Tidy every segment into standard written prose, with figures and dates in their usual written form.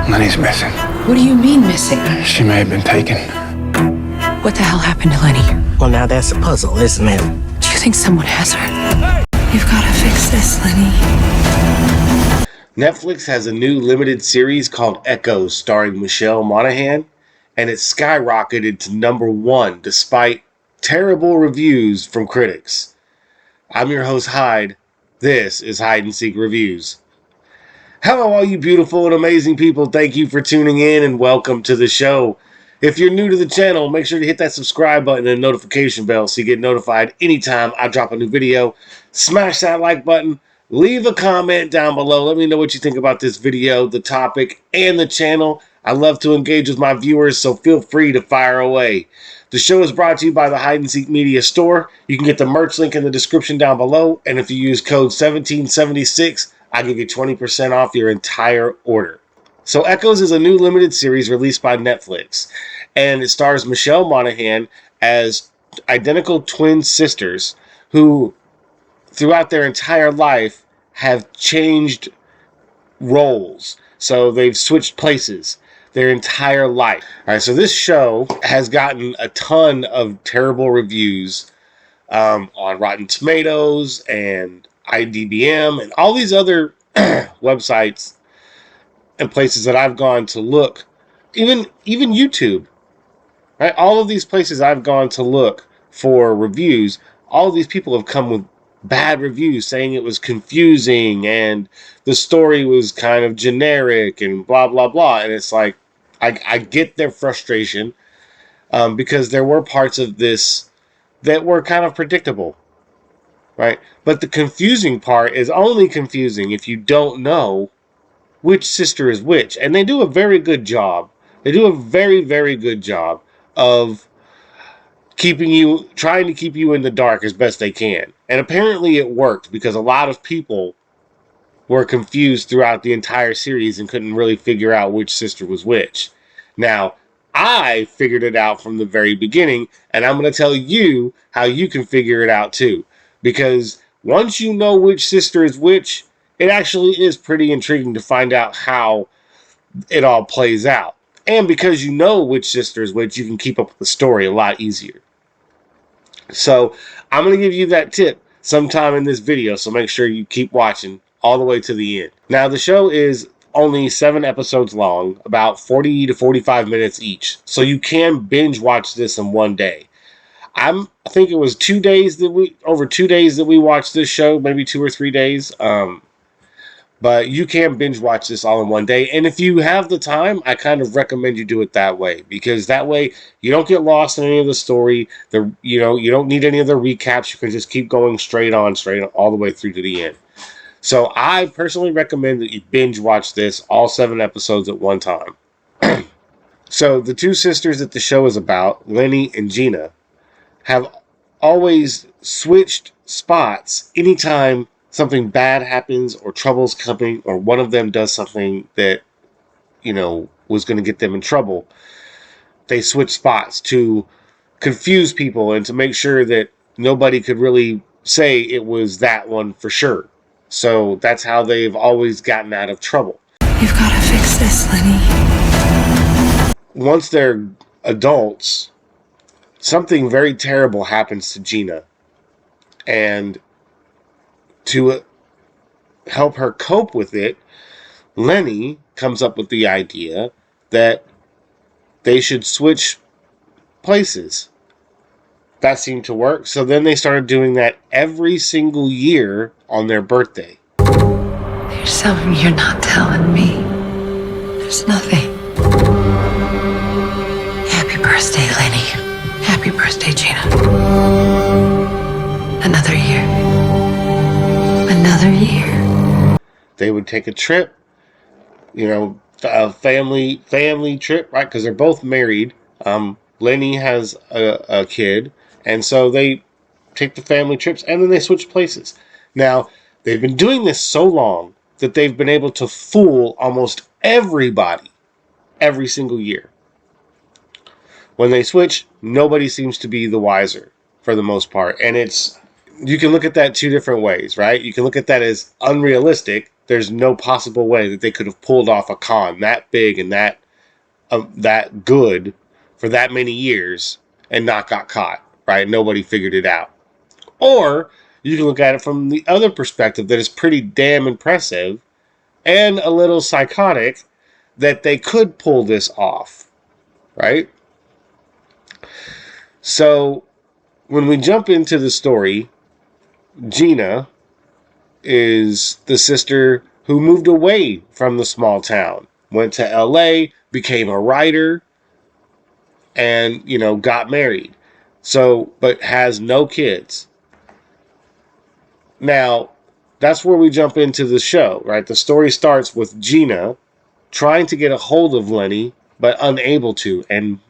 Lenny's missing. What do you mean missing? She may have been taken. What the hell happened to Lenny? Well, now that's a puzzle, isn't it? Do you think someone has her? You've got to fix this, Lenny. Netflix has a new limited series called Echoes starring Michelle Monaghan, and it skyrocketed to #1 despite terrible reviews from critics. I'm your host, Hyde. This is Hide and Seek Reviews. Hello, all you beautiful and amazing people. Thank you for tuning in and welcome to the show. If you're new to the channel, make sure to hit that subscribe button and notification bell so you get notified anytime I drop a new video. Smash that like button. Leave a comment down below. Let me know what you think about this video, the topic, and the channel. I love to engage with my viewers, so feel free to fire away. The show is brought to you by the Hide and Seek Media Store. You can get the merch link in the description down below, and if you use code 1776, I'll give you 20% off your entire order. So Echoes is a new limited series released by Netflix, and it stars Michelle Monaghan as identical twin sisters who, throughout their entire life, have changed roles. So they've switched places their entire life. All right, so this show has gotten a ton of terrible reviews on Rotten Tomatoes and IDBM and all these other websites and places that I've gone to look, even YouTube, right? All of these places I've gone to look for reviews, all of these people have come with bad reviews saying it was confusing and the story was kind of generic and blah, blah, blah. And it's like, I get their frustration because there were parts of this that were kind of predictable, right? But the confusing part is only confusing if you don't know which sister is which. And they do a very good job. They do a very, very good job of trying to keep you in the dark as best they can. And apparently it worked because a lot of people were confused throughout the entire series and couldn't really figure out which sister was which. Now, I figured it out from the very beginning, and I'm going to tell you how you can figure it out too. Because once you know which sister is which, it actually is pretty intriguing to find out how it all plays out. And because you know which sister is which, you can keep up with the story a lot easier. So I'm going to give you that tip sometime in this video, so make sure you keep watching all the way to the end. Now, the show is only 7 episodes long, about 40 to 45 minutes each. So you can binge watch this in one day. I think it was over 2 days that we watched this show, maybe 2 or 3 days. But you can binge watch this all in one day. And if you have the time, I kind of recommend you do it that way. Because that way, you don't get lost in any of the story. You don't need any of the recaps. You can just keep going straight on, all the way through to the end. So I personally recommend that you binge watch this, all 7 episodes at one time. So the two sisters that the show is about, Lenny and Gina, have always switched spots anytime something bad happens or trouble's coming or one of them does something that, was going to get them in trouble. They switch spots to confuse people and to make sure that nobody could really say it was that one for sure. So that's how they've always gotten out of trouble. You've got to fix this, Lenny. Once they're adults, something very terrible happens to Gina. And to help her cope with it, Lenny comes up with the idea that they should switch places. That seemed to work, so then they started doing that every single year on their birthday. There's something you're not telling me. There's nothing. Happy birthday, Lenny. Happy birthday, Gina. Another year. Another year. They would take a trip, a family trip, right? Because they're both married. Lenny has a kid, and so they take the family trips, and then they switch places. Now, they've been doing this so long that they've been able to fool almost everybody every single year. When they switch, nobody seems to be the wiser for the most part. And you can look at that 2 different ways, right? You can look at that as unrealistic there's no possible way that they could have pulled off a con that big and that good for that many years and not got caught, right? Nobody figured it out. Or you can look at it from the other perspective that is pretty damn impressive and a little psychotic that they could pull this off, right? So when we jump into the story, Gina is the sister who moved away from the small town, went to LA, became a writer, and, got married. So, but has no kids. Now, that's where we jump into the show, right? The story starts with Gina trying to get a hold of Lenny, but unable to, and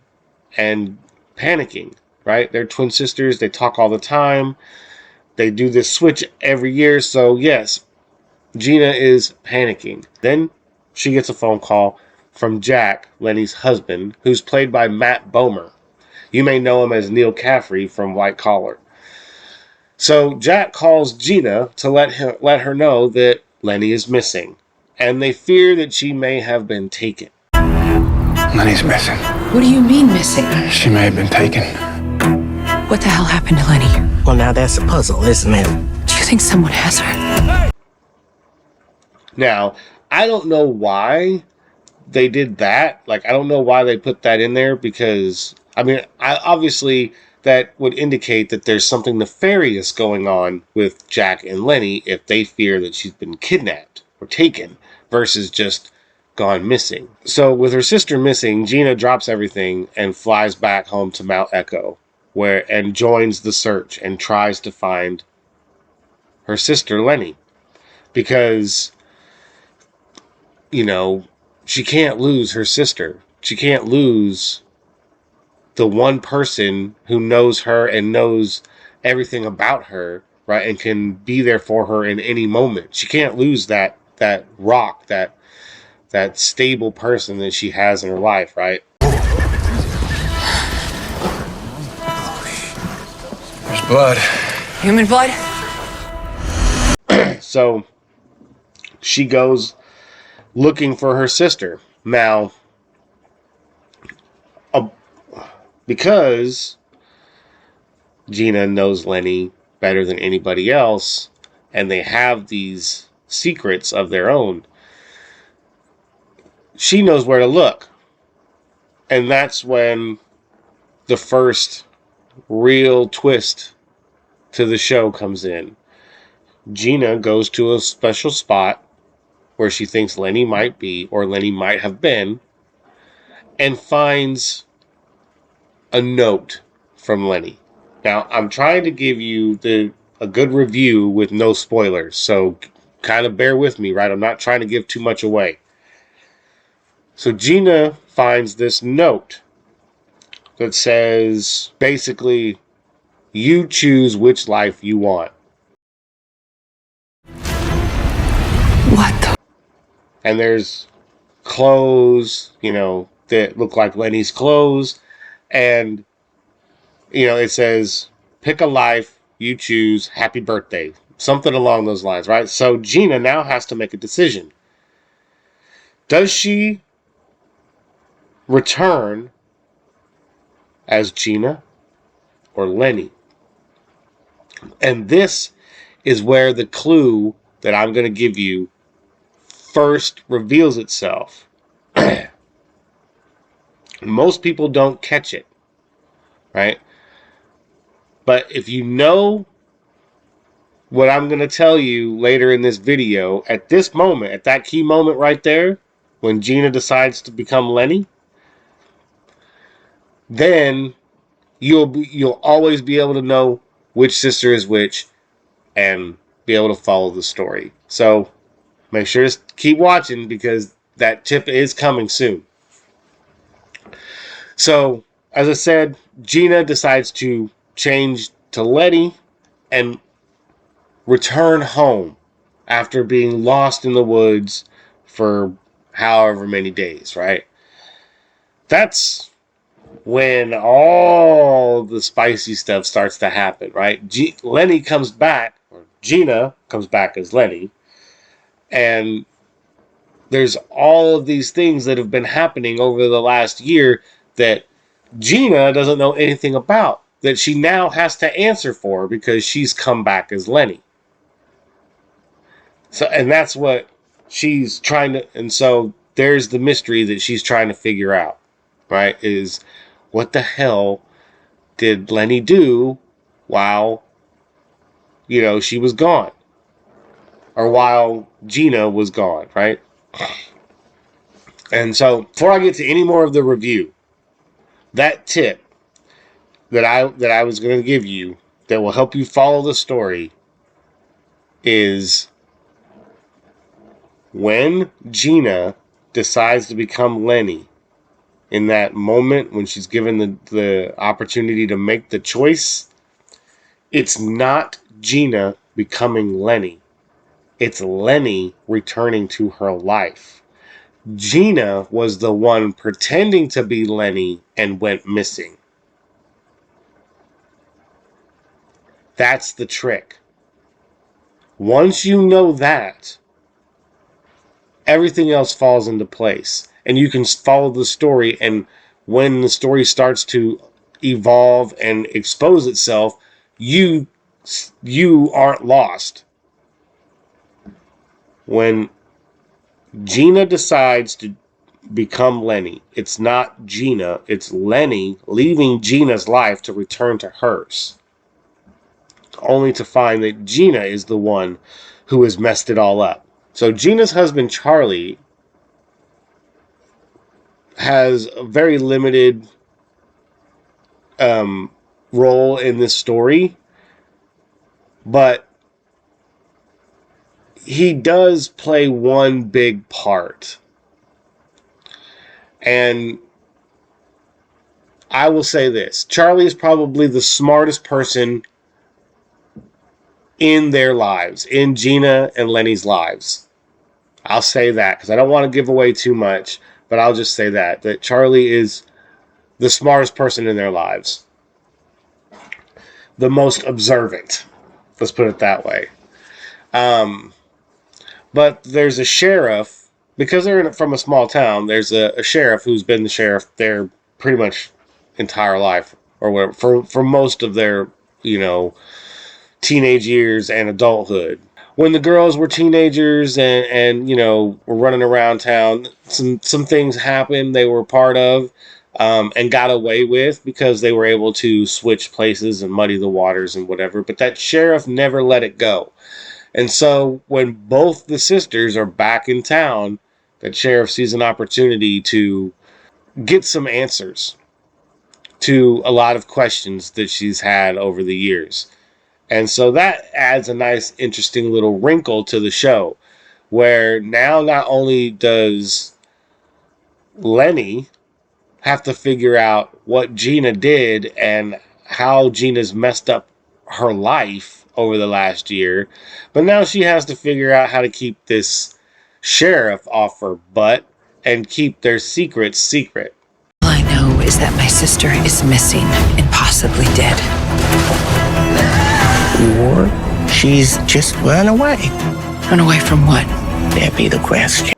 panicking, right? They're twin sisters. They talk all the time. They do this switch every year. So, yes, Gina is panicking. Then she gets a phone call from Jack, Lenny's husband, who's played by Matt Bomer. You may know him as Neil Caffrey from White Collar. So Jack calls Gina to let her know that Lenny is missing, and they fear that she may have been taken. Lenny's missing. What do you mean missing? She may have been taken. What the hell happened to Lenny? Well, now that's a puzzle, isn't it? Do you think someone has her? Now, I don't know why they did that. Like, I don't know why they put that in there, because, obviously that would indicate that there's something nefarious going on with Jack and Lenny if they fear that she's been kidnapped or taken versus just gone missing. So with her sister missing, Gina drops everything and flies back home to Mount Echo, and joins the search and tries to find her sister Lenny, because she can't lose her sister. She can't lose the one person who knows her and knows everything about her, right? And can be there for her in any moment. She can't lose that rock, that stable person that she has in her life, right? There's blood. Human blood? So she goes looking for her sister. Now, because Gina knows Lenny better than anybody else, and they have these secrets of their own, she knows where to look. And that's when the first real twist to the show comes in. Gina goes to a special spot where she thinks Lenny might be, or Lenny might have been, and finds a note from Lenny. Now, I'm trying to give you a good review with no spoilers, so kind of bear with me, right? I'm not trying to give too much away. So Gina finds this note that says, basically, you choose which life you want. What the? And there's clothes, that look like Lenny's clothes. And, it says, pick a life, you choose, happy birthday. Something along those lines, right? So Gina now has to make a decision. Does she return as Gina or Lenny? And this is where the clue that I'm going to give you first reveals itself. Most people don't catch it, right? But if you know what I'm going to tell you later in this video, at this moment, at that key moment right there, when Gina decides to become Lenny, then you'll always be able to know which sister is which and be able to follow the story. So make sure to keep watching, because that tip is coming soon. So, as I said, Gina decides to change to Lenny and return home after being lost in the woods for however many days, right? That's when all the spicy stuff starts to happen, right? Lenny comes back, or Gina comes back as Lenny, And there's all of these things that have been happening over the last year that Gina doesn't know anything about, that she now has to answer for because she's come back as Lenny. So, and that's what she's trying to, and so there's the mystery that she's trying to figure out, right? Is what the hell did Lenny do while, she was gone? Or while Gina was gone, right? And so, before I get to any more of the review, that tip that I was going to give you that will help you follow the story is when Gina decides to become Lenny, in that moment when she's given the opportunity to make the choice, it's not Gina becoming Lenny. It's Lenny returning to her life. Gina was the one pretending to be Lenny and went missing. That's the trick. Once you know that, everything else falls into place. And you can follow the story, and when the story starts to evolve and expose itself, you aren't lost. When Gina decides to become Lenny, it's not Gina, it's Lenny leaving Gina's life to return to hers. Only to find that Gina is the one who has messed it all up. So Gina's husband, Charlie, has a very limited role in this story, but he does play one big part. And I will say this. Charlie is probably the smartest person in their lives, in Gina and Lenny's lives. I'll say that because I don't want to give away too much, but I'll just say that Charlie is the smartest person in their lives. The most observant. Let's put it that way. But there's a sheriff, because they're from a small town, there's a sheriff who's been the sheriff their pretty much entire life, or whatever, for most of their, teenage years and adulthood. When the girls were teenagers and were running around town, some things happened they were part of, and got away with because they were able to switch places and muddy the waters and whatever. But that sheriff never let it go. And so when both the sisters are back in town, that sheriff sees an opportunity to get some answers to a lot of questions that she's had over the years. And so that adds a nice, interesting little wrinkle to the show, where now not only does Lenny have to figure out what Gina did and how Gina's messed up her life over the last year, but now she has to figure out how to keep this sheriff off her butt and keep their secrets secret. All I know is that my sister is missing and possibly dead. Or she's just run away. Run away from what? That be the question.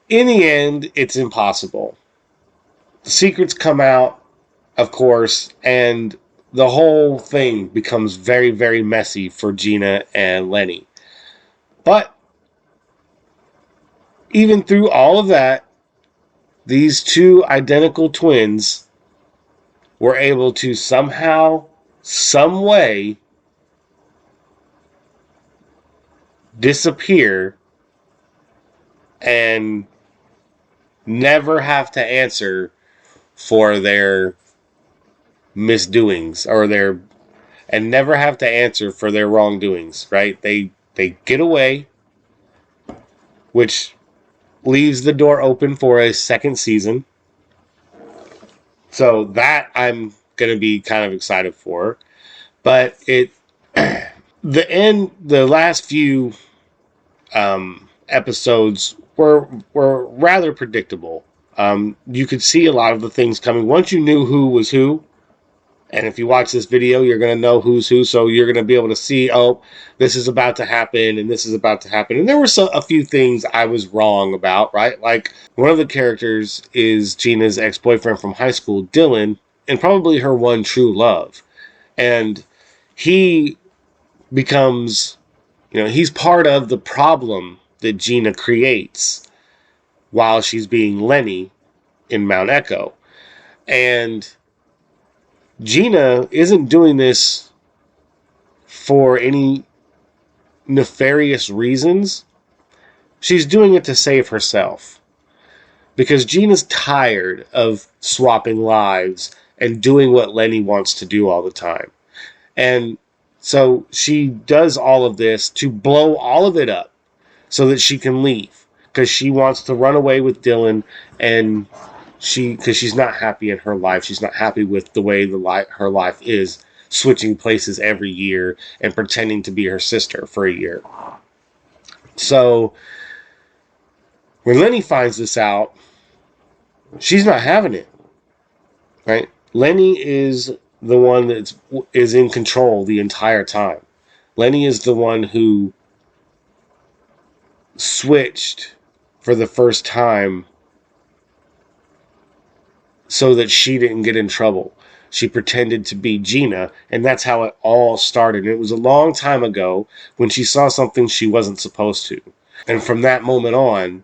In the end, it's impossible. The secrets come out, of course, and the whole thing becomes very, very messy for Gina and Lenny. But even through all of that, these two identical twins were able to somehow, some way, disappear and never have to answer for their misdoings and never have to answer for their wrongdoings, right? They get away, which leaves the door open for a second season. So that I'm going to be kind of excited for. But the last few episodes were rather predictable. You could see a lot of the things coming. Once you knew who was who, And if you watch this video, you're going to know who's who. So you're going to be able to see, oh, this is about to happen and this is about to happen. And there were a few things I was wrong about, right? Like one of the characters is Gina's ex-boyfriend from high school, Dylan, and probably her one true love. And he becomes, he's part of the problem that Gina creates while she's being Lenny in Mount Echo. And Gina isn't doing this for any nefarious reasons. She's doing it to save herself. Because Gina's tired of swapping lives and doing what Lenny wants to do all the time. And so she does all of this to blow all of it up so that she can leave. Because she wants to run away with Dylan, and because she's not happy in her life. She's not happy with the way her life is, switching places every year and pretending to be her sister for a year. So when Lenny finds this out, she's not having it, right? Lenny is the one that is in control the entire time. Lenny is the one who switched for the first time so that she didn't get in trouble. She pretended to be Gina, and that's how it all started. It was a long time ago when she saw something she wasn't supposed to. And from that moment on,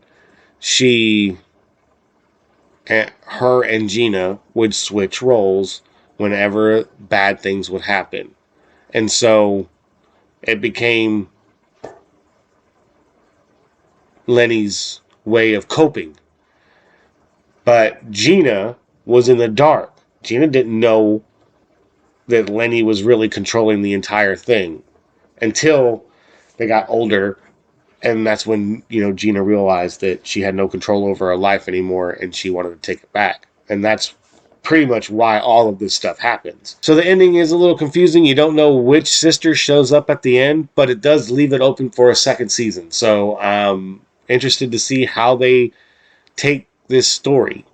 her and Gina would switch roles whenever bad things would happen. And so it became Lenny's way of coping. But Gina was in the dark. Gina didn't know that Lenny was really controlling the entire thing until they got older. And that's when, Gina realized that she had no control over her life anymore and she wanted to take it back. And that's pretty much why all of this stuff happens. So the ending is a little confusing. You don't know which sister shows up at the end, but it does leave it open for a second season. So I'm interested to see how they take this story.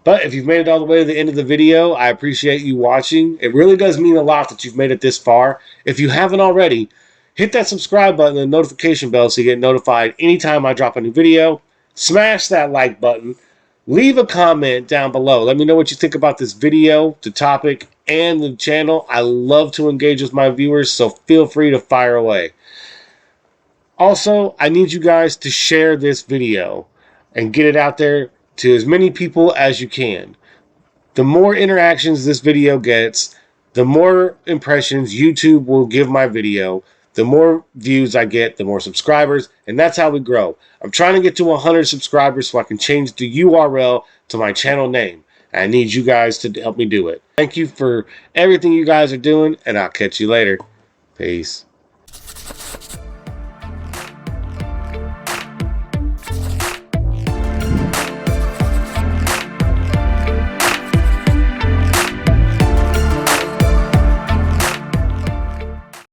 But if you've made it all the way to the end of the video, I appreciate you watching. It really does mean a lot that you've made it this far. If you haven't already, hit that subscribe button and notification bell so you get notified anytime I drop a new video. Smash that like button. Leave a comment down below. Let me know what you think about this video, the topic, and the channel. I love to engage with my viewers, so feel free to fire away. Also, I need you guys to share this video and get it out there to as many people as you can. The more interactions this video gets, the more impressions YouTube will give my video. The more views I get, the more subscribers, and that's how we grow. I'm trying to get to 100 subscribers so I can change the URL to my channel name. I need you guys to help me do it. Thank you for everything you guys are doing, and I'll catch you later. Peace.